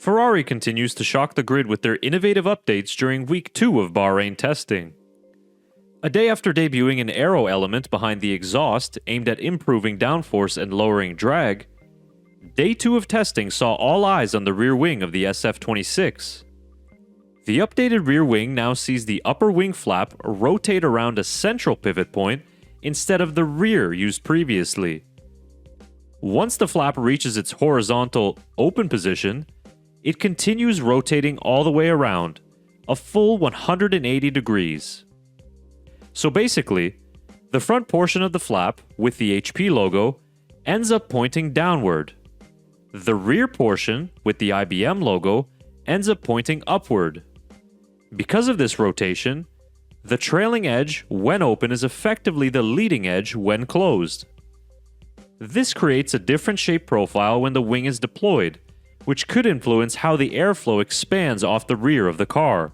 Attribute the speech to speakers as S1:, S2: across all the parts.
S1: Ferrari continues to shock the grid with their innovative updates during Week 2 of Bahrain Testing. A day after debuting an aero element behind the exhaust aimed at improving downforce and lowering drag, Day 2 of testing saw all eyes on the rear wing of the SF26. The updated rear wing now sees the upper wing flap rotate around a central pivot point instead of the rear used previously. Once the flap reaches its horizontal, open position, it continues rotating all the way around, a full 180 degrees. So basically, the front portion of the flap, with the HP logo, ends up pointing downward. The rear portion, with the IBM logo, ends up pointing upward. Because of this rotation, the trailing edge, when open, is effectively the leading edge when closed. This creates a different shape profile when the wing is deployed, which could influence how the airflow expands off the rear of the car.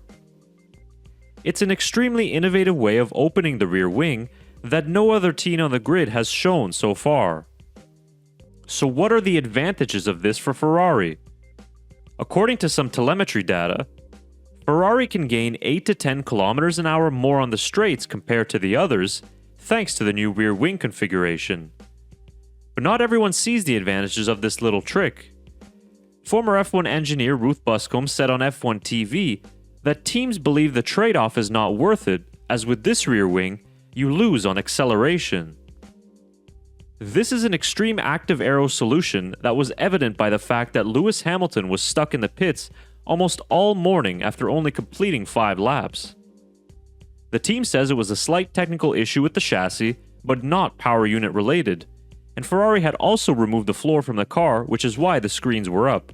S1: It's an extremely innovative way of opening the rear wing that no other team on the grid has shown so far. So what are the advantages of this for Ferrari? According to some telemetry data, Ferrari can gain 8 to 10 kilometers an hour more on the straights compared to the others, thanks to the new rear wing configuration. But not everyone sees the advantages of this little trick. Former F1 engineer Ruth Buscombe said on F1 TV that teams believe the trade-off is not worth it, as with this rear wing, you lose on acceleration. This is an extreme active aero solution that was evident by the fact that Lewis Hamilton was stuck in the pits almost all morning after only completing 5 laps. The team says it was a slight technical issue with the chassis, but not power unit related, and Ferrari had also removed the floor from the car, which is why the screens were up.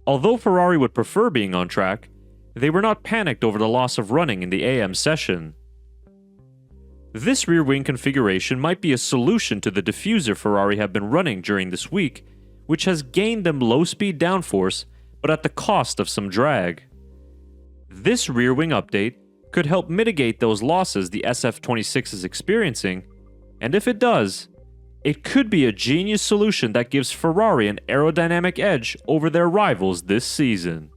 S1: Although Ferrari would prefer being on track, they were not panicked over the loss of running in the AM session. This rear wing configuration might be a solution to the diffuser Ferrari have been running during this week, which has gained them low-speed downforce, but at the cost of some drag. This rear wing update could help mitigate those losses the SF26 is experiencing, and if it does, it could be a genius solution that gives Ferrari an aerodynamic edge over their rivals this season.